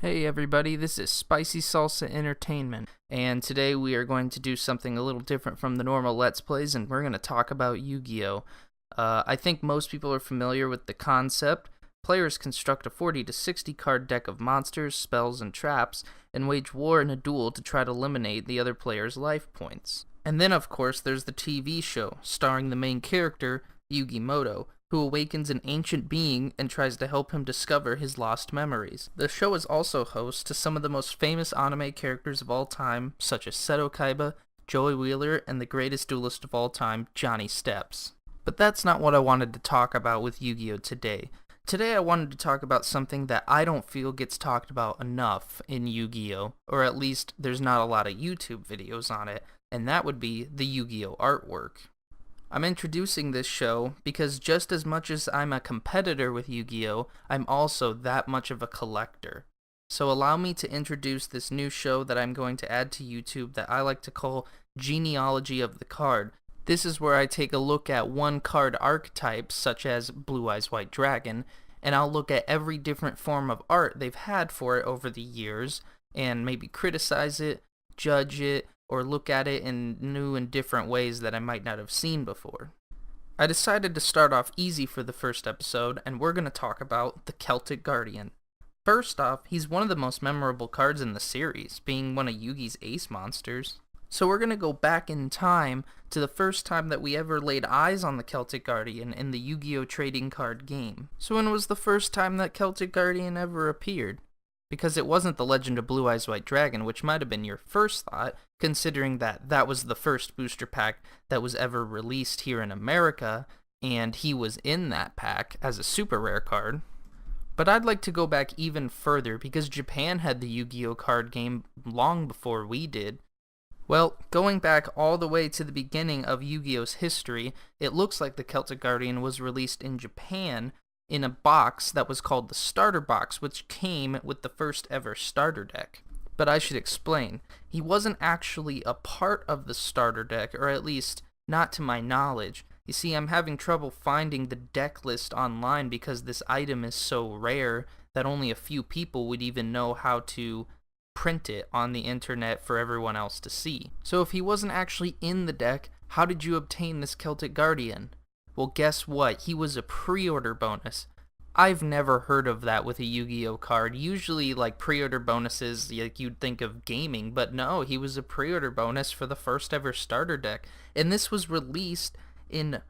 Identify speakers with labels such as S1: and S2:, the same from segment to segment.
S1: Hey everybody, this is Spicy Salsa Entertainment, and today we are going to do something a little different from the normal Let's Plays, and we're going to talk about Yu-Gi-Oh! I think most people are familiar with the concept. Players construct a 40 to 60 card deck of monsters, spells, and traps, and wage war in a duel to try to eliminate the other player's life points. And then of course there's the TV show, starring the main character, Yugi Moto, who awakens an ancient being and tries to help him discover his lost memories. The show is also host to some of the most famous anime characters of all time, such as Seto Kaiba, Joey Wheeler, and the greatest duelist of all time, Johnny Steps. But that's not what I wanted to talk about with Yu-Gi-Oh! Today. Today I wanted to talk about something that I don't feel gets talked about enough in Yu-Gi-Oh! Or at least there's not a lot of YouTube videos on it, and that would be the Yu-Gi-Oh! Artwork. I'm introducing this show because just as much as I'm a competitor with Yu-Gi-Oh!, I'm also that much of a collector. So allow me to introduce this new show that I'm going to add to YouTube that I like to call Genealogy of the Card. This is where I take a look at one card archetype, such as Blue Eyes White Dragon, and I'll look at every different form of art they've had for it over the years, and maybe criticize it, judge it, or look at it in new and different ways that I might not have seen before. I decided to start off easy for the first episode, and we're going to talk about the Celtic Guardian. First off, he's one of the most memorable cards in the series, being one of Yugi's ace monsters. So we're going to go back in time to the first time that we ever laid eyes on the Celtic Guardian in the Yu-Gi-Oh! Trading card game. So when was the first time that Celtic Guardian ever appeared? Because it wasn't the Legend of Blue Eyes White Dragon, which might have been your first thought, considering that that was the first booster pack that was ever released here in America, and he was in that pack as a super rare card. But I'd like to go back even further, because Japan had the Yu-Gi-Oh! Card game long before we did. Well, going back all the way to the beginning of Yu-Gi-Oh!'s history, it looks like the Celtic Guardian was released in Japan in a box that was called the Starter Box, which came with the first ever starter deck. But I should explain, he wasn't actually a part of the starter deck, or at least not to my knowledge. You see, I'm having trouble finding the deck list online because this item is so rare that only a few people would even know how to print it on the internet for everyone else to see. So if he wasn't actually in the deck, how did you obtain this Celtic Guardian? Well, guess what? He was a pre-order bonus. I've never heard of that with a Yu-Gi-Oh! Card. Usually, like, pre-order bonuses, like, you'd think of gaming, but no, he was a pre-order bonus for the first ever starter deck. And this was released in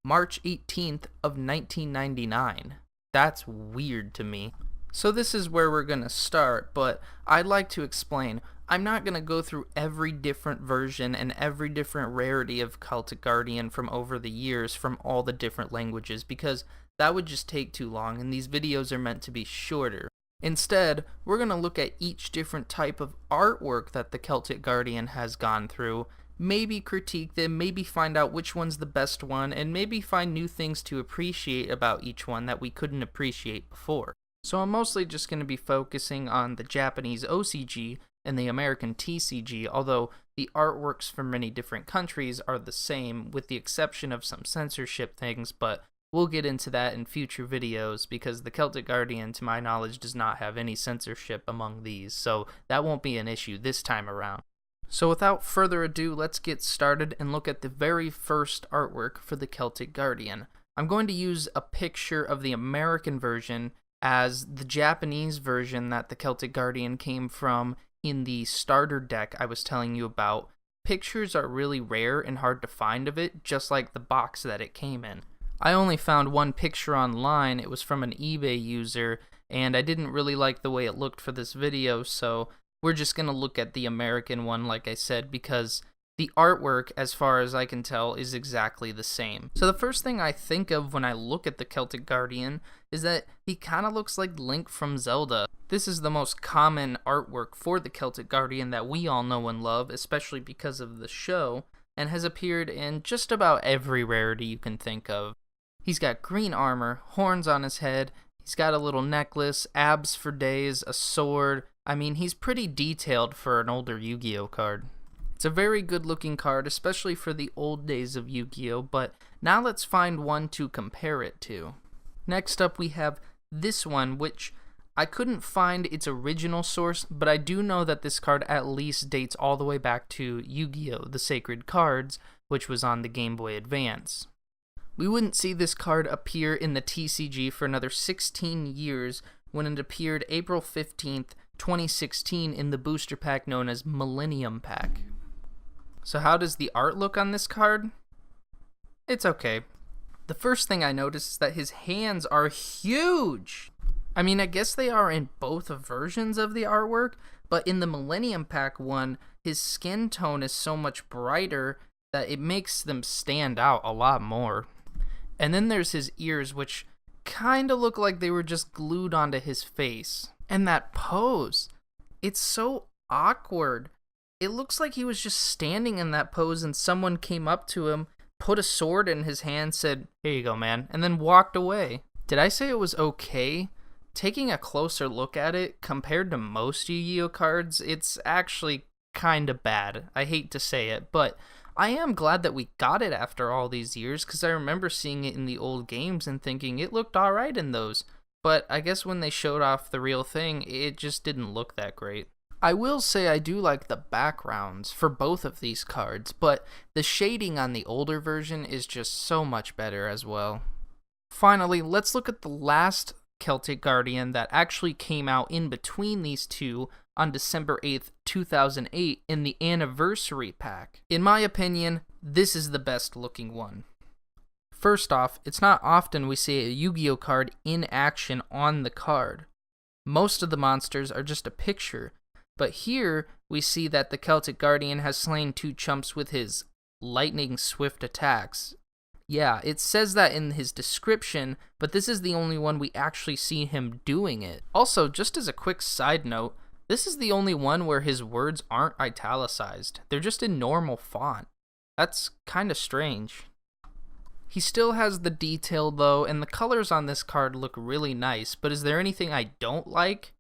S1: March 18th of 1999. That's weird to me. So this is where we're going to start, but I'd like to explain. I'm not going to go through every different version and every different rarity of Celtic Guardian from over the years from all the different languages, because that would just take too long, and these videos are meant to be shorter. Instead, we're going to look at each different type of artwork that the Celtic Guardian has gone through, maybe critique them, maybe find out which one's the best one, and maybe find new things to appreciate about each one that we couldn't appreciate before. So I'm mostly just going to be focusing on the Japanese OCG and the American TCG, although the artworks from many different countries are the same, with the exception of some censorship things, but we'll get into that in future videos, because the Celtic Guardian, to my knowledge, does not have any censorship among these, so that won't be an issue this time around. So without further ado, let's get started and look at the very first artwork for the Celtic Guardian. I'm going to use a picture of the American version as the Japanese version that the Celtic Guardian came from in the starter deck I was telling you about. Pictures are really rare and hard to find of it, just like the box that it came in. I only found one picture online. It was from an eBay user, and I didn't really like the way it looked for this video, so we're just going to look at the American one, like I said, because the artwork, as far as I can tell, is exactly the same. So the first thing I think of when I look at the Celtic Guardian is that he kind of looks like Link from Zelda. This is the most common artwork for the Celtic Guardian that we all know and love, especially because of the show, and has appeared in just about every rarity you can think of. He's got green armor, horns on his head, he's got a little necklace, abs for days, a sword. I mean, he's pretty detailed for an older Yu-Gi-Oh! Card. It's a very good looking card, especially for the old days of Yu-Gi-Oh! But now let's find one to compare it to. Next up we have this one, which I couldn't find its original source, but I do know that this card at least dates all the way back to Yu-Gi-Oh! The Sacred Cards, which was on the Game Boy Advance. We wouldn't see this card appear in the TCG for another 16 years when it appeared April 15th, 2016 in the booster pack known as Millennium Pack. So how does the art look on this card? It's okay. The first thing I noticed is that his hands are huge! I mean, I guess they are in both versions of the artwork, but in the Millennium Pack one, his skin tone is so much brighter that it makes them stand out a lot more. And then there's his ears, which kinda look like they were just glued onto his face. And that pose, it's so awkward. It looks like he was just standing in that pose and someone came up to him, put a sword in his hand, said, "Here you go, man," and then walked away. Did I say it was okay? Taking a closer look at it, compared to most Yu-Gi-Oh cards, it's actually kinda bad. I hate to say it, but I am glad that we got it after all these years, because I remember seeing it in the old games and thinking it looked alright in those. But I guess when they showed off the real thing, it just didn't look that great. I will say I do like the backgrounds for both of these cards, but the shading on the older version is just so much better as well. Finally, let's look at the last Celtic Guardian that actually came out in between these two on December 8th, 2008 in the Anniversary Pack. In my opinion, this is the best looking one. First off, it's not often we see a Yu-Gi-Oh card in action on the card. Most of the monsters are just a picture, but here we see that the Celtic Guardian has slain 2 chumps with his lightning swift attacks. Yeah, it says that in his description, but this is the only one we actually see him doing it. Also, just as a quick side note, this is the only one where his words aren't italicized. They're just in normal font. That's kinda strange. He still has the detail though, and the colors on this card look really nice, but is there anything I don't like?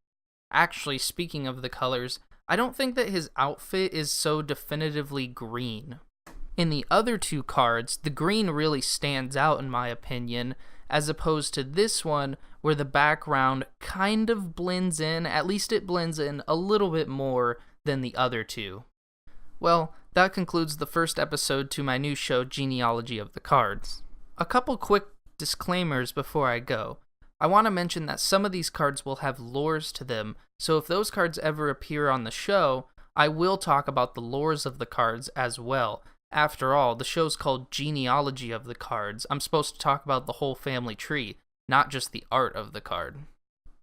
S1: Actually, speaking of the colors, I don't think that his outfit is so definitively green. In the other 2 cards, the green really stands out in my opinion, as opposed to this one where the background kind of blends in, at least it blends in a little bit more than the other 2. Well, that concludes the first episode to my new show, Genealogy of the Cards. A couple quick disclaimers before I go. I want to mention that some of these cards will have lores to them, so if those cards ever appear on the show, I will talk about the lores of the cards as well. After all, the show's called Genealogy of the Cards. I'm supposed to talk about the whole family tree, not just the art of the card.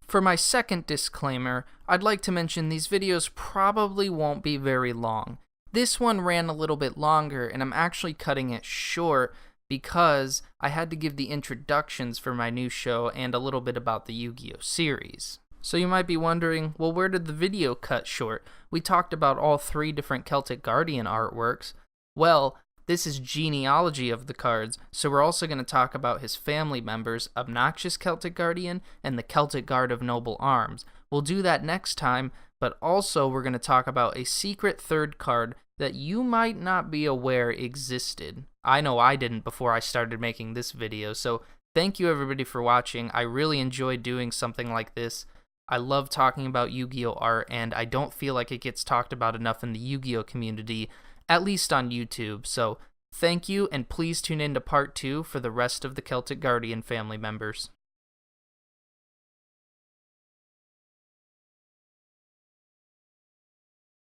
S1: For my second disclaimer, I'd like to mention these videos probably won't be very long. This one ran a little bit longer, and I'm actually cutting it short because I had to give the introductions for my new show and a little bit about the Yu-Gi-Oh series. So you might be wondering, well, where did the video cut short? We talked about all 3 different Celtic Guardian artworks. Well, this is Genealogy of the Cards, so we're also going to talk about his family members, Obnoxious Celtic Guardian and the Celtic Guard of Noble Arms. We'll do that next time, but also we're going to talk about a secret third card that you might not be aware existed. I know I didn't before I started making this video, so thank you everybody for watching. I really enjoy doing something like this. I love talking about Yu-Gi-Oh art, and I don't feel like it gets talked about enough in the Yu-Gi-Oh community, at least on YouTube, so thank you, and please tune in to part 2 for the rest of the Celtic Guardian family members.